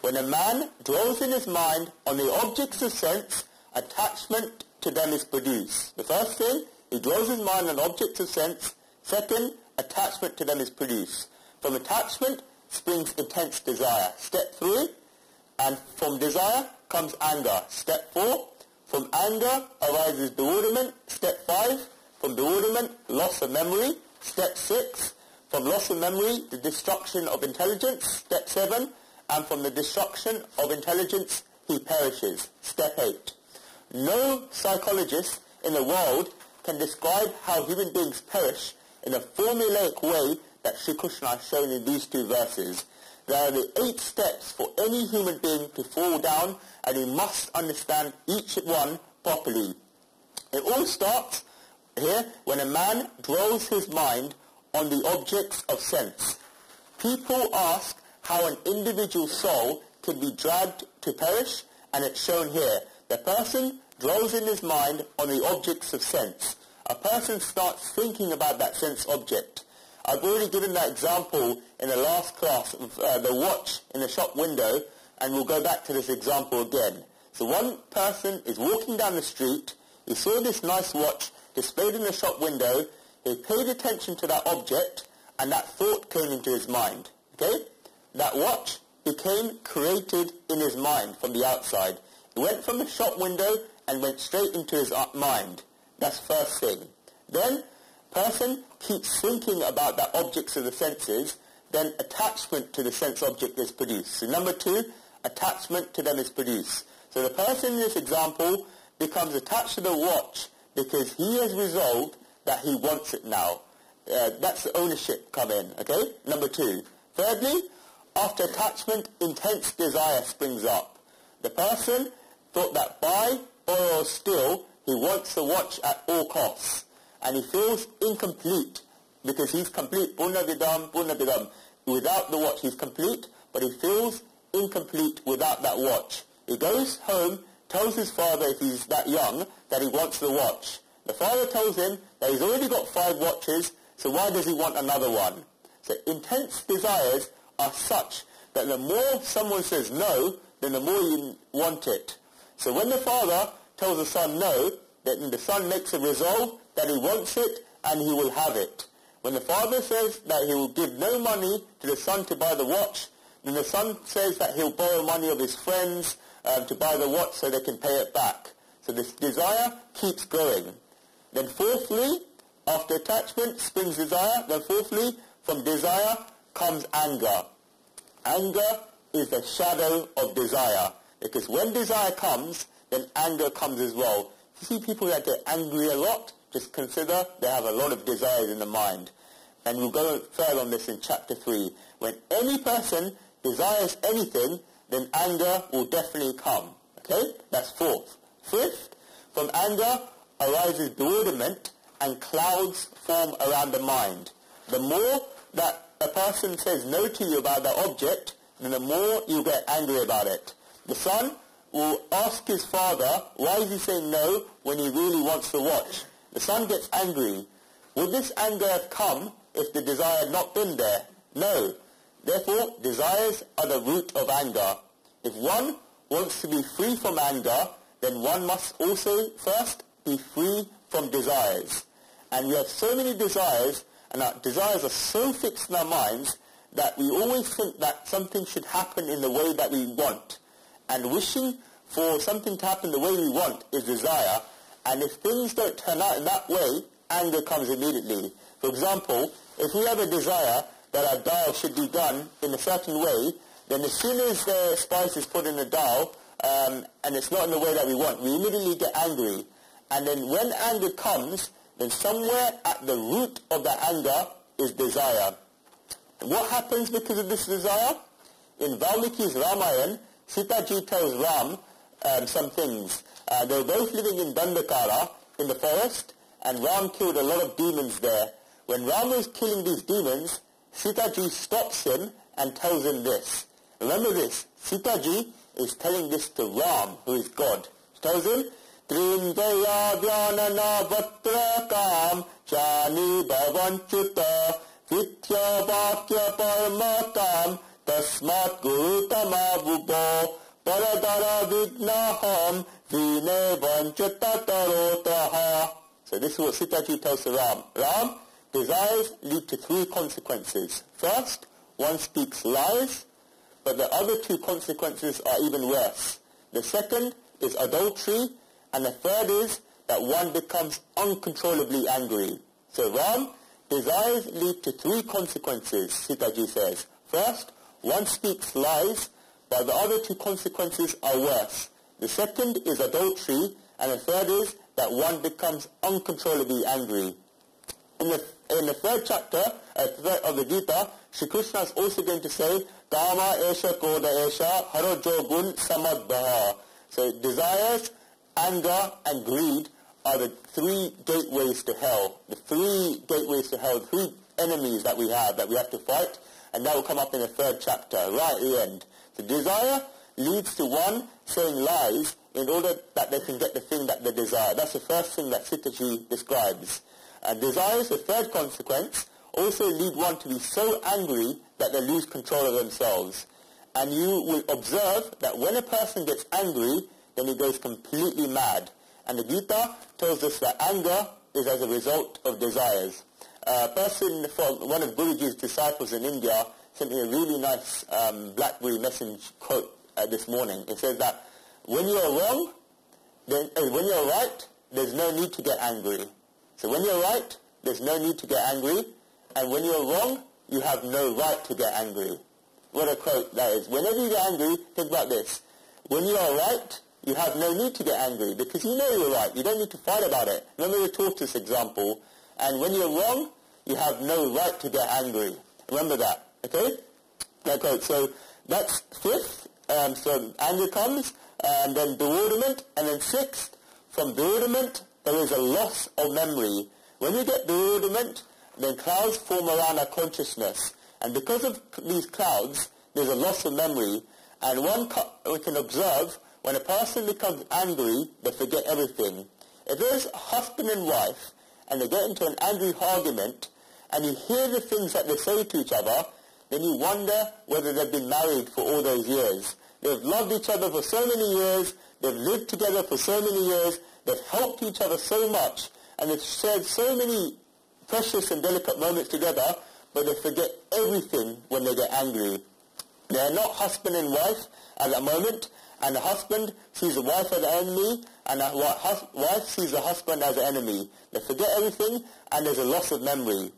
When a man dwells in his mind on the objects of sense, attachment to them is produced. The first thing, he dwells his mind on objects of sense. Second, attachment to them is produced. From attachment springs intense desire. Step 3, and from desire comes anger. Step 4, from anger arises bewilderment. Step 5, from bewilderment, loss of memory. Step 6, from loss of memory, the destruction of intelligence. Step 7, and from the destruction of intelligence, he perishes. Step 8. No psychologist in the world can describe how human beings perish in a formulaic way that Sri Krishna has shown in these 2 verses. There are the 8 steps for any human being to fall down, and he must understand each one properly. It all starts here when a man dwells his mind on the objects of sense. People ask how an individual soul can be dragged to perish, and it's shown here. The person dwells in his mind on the objects of sense. A person starts thinking about that sense object. I've already given that example in the last class of the watch in the shop window, and we'll go back to this example again. So one person is walking down the street, he saw this nice watch displayed in the shop window, he paid attention to that object, and that thought came into his mind. Okay? That watch became created in his mind from the outside. It went from the shop window and went straight into his mind. That's first thing. Then, person keeps thinking about the objects of the senses, then attachment to the sense object is produced. So number 2, attachment to them is produced. So the person in this example becomes attached to the watch because he has resolved that he wants it now. That's the ownership come in, okay? Number 2. Thirdly, after attachment, intense desire springs up. The person thought that by or still, he wants the watch at all costs. And he feels incomplete because he's complete. Purnavidam. Without the watch, he's complete, but he feels incomplete without that watch. He goes home, tells his father, if he's that young, that he wants the watch. The father tells him that he's already got 5 watches, so why does he want another one? So intense desires are such that the more someone says no, then the more you want it. So when the father tells the son no, then the son makes a resolve that he wants it and he will have it. When the father says that he will give no money to the son to buy the watch, then the son says that he'll borrow money of his friends to buy the watch so they can pay it back. So this desire keeps growing. Then fourthly, after attachment springs desire. Then fourthly, from desire comes anger. Anger is the shadow of desire. Because when desire comes, then anger comes as well. You see people that get angry a lot, just consider they have a lot of desires in the mind. And we'll go further on this in chapter 3. When any person desires anything, then anger will definitely come. Okay? That's fourth. Fifth, from anger arises bewilderment and clouds form around the mind. The more that a person says no to you about that object, then the more you get angry about it. The son will ask his father, why is he saying no when he really wants the watch? The son gets angry. Would this anger have come if the desire had not been there? No. Therefore, desires are the root of anger. If one wants to be free from anger, then one must also first be free from desires. And we have so many desires, and our desires are so fixed in our minds that we always think that something should happen in the way that we want. And wishing for something to happen the way we want is desire. And if things don't turn out in that way, anger comes immediately. For example, if we have a desire that our dal should be done in a certain way, then as soon as the spice is put in the dal, and it's not in the way that we want, we immediately get angry. And then when anger comes, then somewhere at the root of that anger is desire. And what happens because of this desire? In Valmiki's Ramayana, Sitaji tells Ram some things. They were both living in Dandakara, in the forest, and Ram killed a lot of demons there. When Ram was killing these demons, Sitaji stops him and tells him this. Remember this, Sitaji is telling this to Ram, who is God. She tells him, Trindaya Dhyanana Vatrakam Chani Bhavanchuta Vitya Vakya Paramakam tasmat gurutama bubo paradara vignaham vine vanchatarotaha. So this is what Sitaji tells to Ram. Ram, desires lead to three consequences. First, one speaks lies, but the other two consequences are even worse. The second is adultery, and the third is that one becomes uncontrollably angry. So Ram, desires lead to three consequences, Sitaji says. First, one speaks lies, but the other two consequences are worse. The second is adultery, and the third is that one becomes uncontrollably angry. In the third chapter of the Gita, Shri Krishna is also going to say, Kama esha koda esha harajo gun samadbaha. So desires, anger, and greed are the three gateways to hell. The three gateways to hell, three enemies that we have to fight, and that will come up in the third chapter, right at the end. The desire leads to one saying lies in order that they can get the thing that they desire. That's the first thing that Sitaji describes. And desires, the third consequence, also lead one to be so angry that they lose control of themselves. And you will observe that when a person gets angry, then he goes completely mad. And the Gita tells us that anger is as a result of desires. A person from one of Guruji's disciples in India sent me a really nice BlackBerry message quote this morning. It says that when you are wrong, then when you are right, there's no need to get angry. So when you're right, there's no need to get angry, and when you're wrong, you have no right to get angry. What a quote that is. Whenever you get angry, think about this. When you are right, you have no need to get angry, because you know you're right. You don't need to fight about it. Remember the tortoise example. And when you're wrong, you have no right to get angry. Remember that, okay? That quote. So that's fifth. So anger comes, and then bewilderment, and then sixth, from bewilderment, there is a loss of memory. When you get bewilderment, then clouds form around our consciousness. And because of these clouds, there's a loss of memory. And we can observe, when a person becomes angry, they forget everything. If there's a husband and wife, and they get into an angry argument, and you hear the things that they say to each other, then you wonder whether they've been married for all those years. They've loved each other for so many years, they've lived together for so many years, they've helped each other so much, and they've shared so many precious and delicate moments together, but they forget everything when they get angry. They are not husband and wife at that moment, and the husband sees the wife as the enemy, and the wife sees the husband as the enemy. They forget everything, and there's a loss of memory.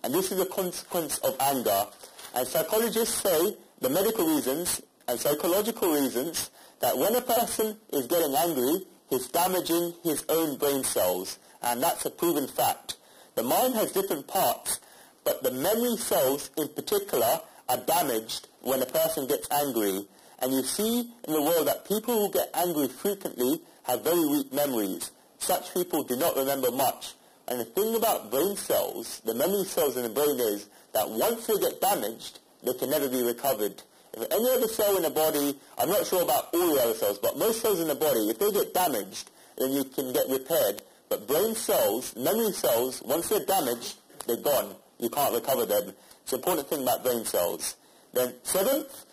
And this is a consequence of anger. And psychologists say the medical reasons and psychological reasons that when a person is getting angry, he's damaging his own brain cells. And that's a proven fact. The mind has different parts, but the memory cells in particular are damaged when a person gets angry. And you see in the world that people who get angry frequently have very weak memories. Such people do not remember much. And the thing about brain cells, the memory cells in the brain, is that once they get damaged, they can never be recovered. If any other cell in the body, I'm not sure about all the other cells, but most cells in the body, if they get damaged, then you can get repaired. But brain cells, memory cells, once they're damaged, they're gone. You can't recover them. It's an important thing about brain cells. Then seventh,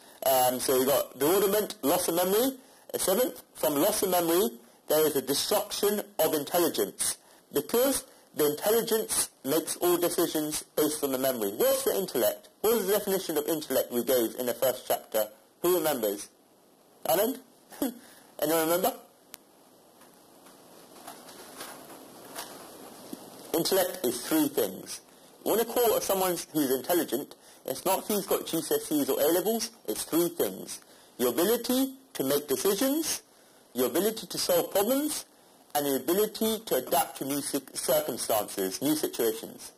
so you've got bewilderment, loss of memory. Seventh, from loss of memory, there is a destruction of intelligence. Because the intelligence makes all decisions based on the memory. What's the intellect? What is the definition of intellect we gave in the first chapter? Who remembers? Anand? Anyone remember? Intellect is three things. You want to call someone who's intelligent, it's not who's got GCSEs or A-levels, it's three things. Your ability to make decisions, your ability to solve problems, and the ability to adapt to new circumstances, new situations.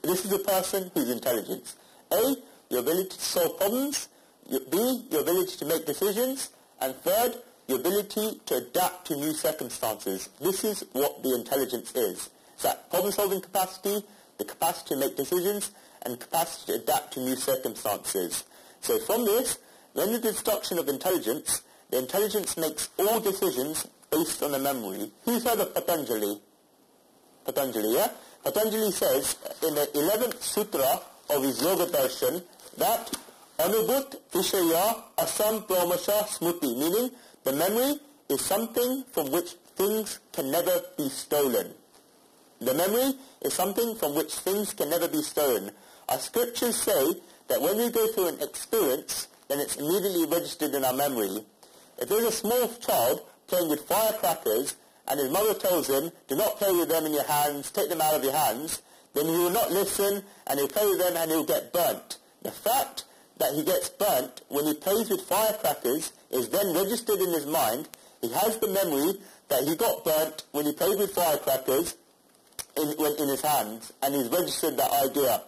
This is a person who's intelligent. A, your ability to solve problems. B, your ability to make decisions. And third, your ability to adapt to new circumstances. This is what the intelligence is. It's that problem-solving capacity, the capacity to make decisions, and capacity to adapt to new circumstances. So from this, when the destruction of intelligence, the intelligence makes all decisions based on a memory. Who's heard of Patanjali? Patanjali, yeah? Patanjali says in the 11th sutra of his Yoga Darshan that Anubhut Vishaya Asampramasha Smriti, meaning the memory is something from which things can never be stolen. The memory is something from which things can never be stolen. Our scriptures say that when we go through an experience, then it's immediately registered in our memory. If there's a small child playing with firecrackers and his mother tells him, do not play with them in your hands, take them out of your hands, then he will not listen and he'll play with them and he'll get burnt. The fact that he gets burnt when he plays with firecrackers is then registered in his mind. He has the memory that he got burnt when he played with firecrackers in his hands, and he's registered that idea.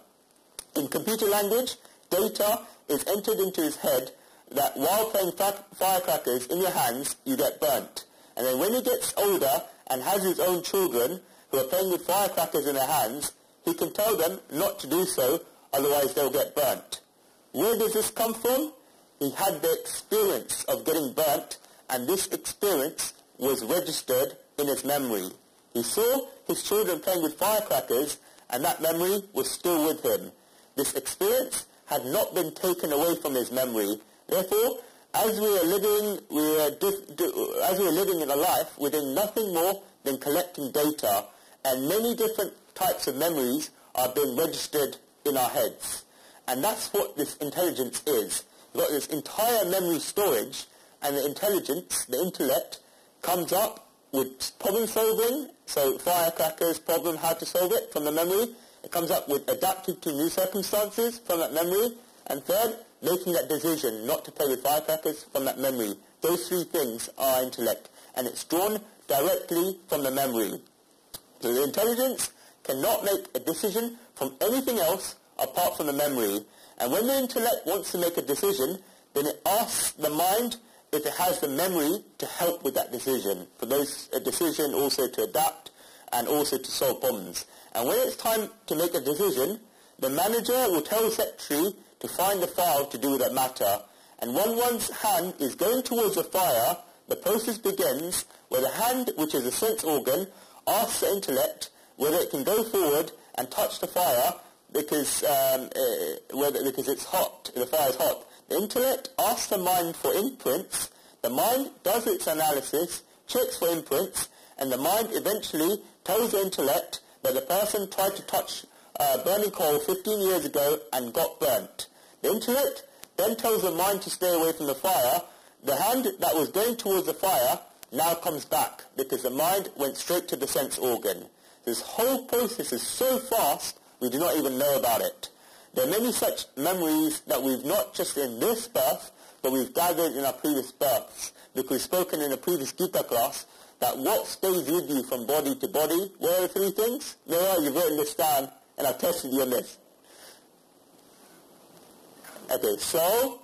In computer language, data is entered into his head that while playing firecrackers in your hands, you get burnt. And then when he gets older and has his own children who are playing with firecrackers in their hands, he can tell them not to do so, otherwise they'll get burnt. Where does this come from? He had the experience of getting burnt, and this experience was registered in his memory. He saw his children playing with firecrackers, and that memory was still with him. This experience had not been taken away from his memory. Therefore, as we are living in a life, we're doing nothing more than collecting data, and many different types of memories are being registered in our heads. And that's what this intelligence is. You've got this entire memory storage, and the intelligence, the intellect, comes up with problem solving, so firecrackers, problem, how to solve it from the memory. It comes up with adapting to new circumstances from that memory. And third, making that decision not to play with firecrackers from that memory. Those three things are intellect, and it's drawn directly from the memory. So the intelligence cannot make a decision from anything else apart from the memory. And when the intellect wants to make a decision, then it asks the mind if it has the memory to help with that decision. For those, a decision also to adapt and also to solve problems. And when it's time to make a decision, the manager will tell the secretary to find the file to do with that matter. And when one's hand is going towards the fire, the process begins where the hand, which is a sense organ, asks the intellect whether it can go forward and touch the fire because it's hot, the fire is hot. The intellect asks the mind for imprints, the mind does its analysis, checks for imprints, and the mind eventually tells the intellect that the person tried to touch burning coal 15 years ago and got burnt. The intellect then tells the mind to stay away from the fire. The hand that was going towards the fire now comes back because the mind went straight to the sense organ. This whole process is so fast we do not even know about it. There are many such memories that we've not just in this birth, but we've gathered in our previous births. Because we've spoken in a previous Geeta class that what stays with you from body to body, what are the three things? Noah, you've written this down, and I've tested you on this. Okay, soul,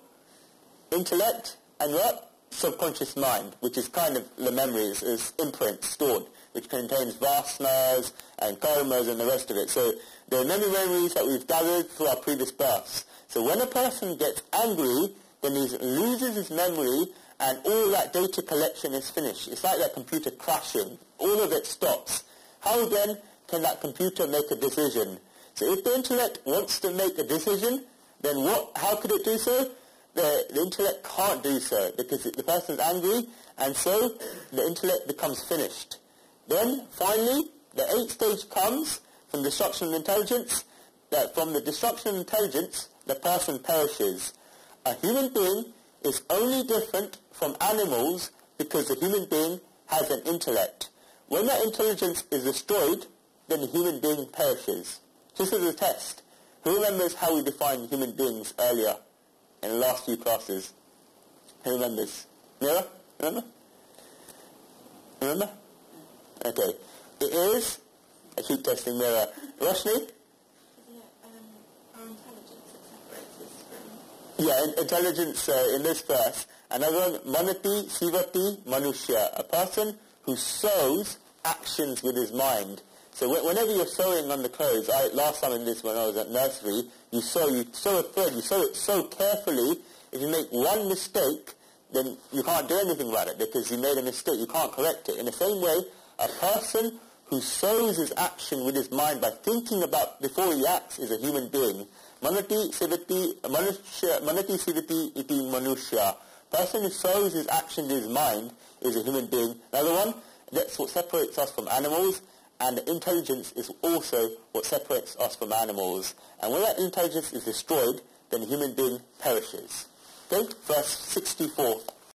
intellect, and what? Subconscious mind, which is kind of the memories, is imprints stored, which contains vasanas and karmas and the rest of it. So there are many memories that we've gathered through our previous births. So when a person gets angry, then he loses his memory and all that data collection is finished. It's like that computer crashing. All of it stops. How then can that computer make a decision? So if the intellect wants to make a decision, then how could it do so? The intellect can't do so because the person is angry, and so the intellect becomes finished. Then finally, the 8th stage comes from destruction of intelligence. That from the destruction of intelligence, the person perishes. A human being is only different from animals because the human being has an intellect. When that intelligence is destroyed, then the human being perishes. Just as a test, who remembers how we defined human beings earlier in the last few classes? Who remembers? Mira? Remember? Remember? Okay. It is, I keep testing Mira. Roshni? Our intelligence that separates us from... Yeah, intelligence in this verse. Another one, manati sivati manushya, a person who sows actions with his mind. So whenever you're sewing on the clothes, last time I did this when I was at nursery, you sew a thread, you sew it so carefully, if you make one mistake, then you can't do anything about it because you made a mistake, you can't correct it. In the same way, a person who sows his action with his mind by thinking about before he acts is a human being. Manati siviti iti manushya. Person who shows his action in his mind is a human being. Another one, that's what separates us from animals, and intelligence is also what separates us from animals. And when that intelligence is destroyed, then the human being perishes. Okay, verse 64.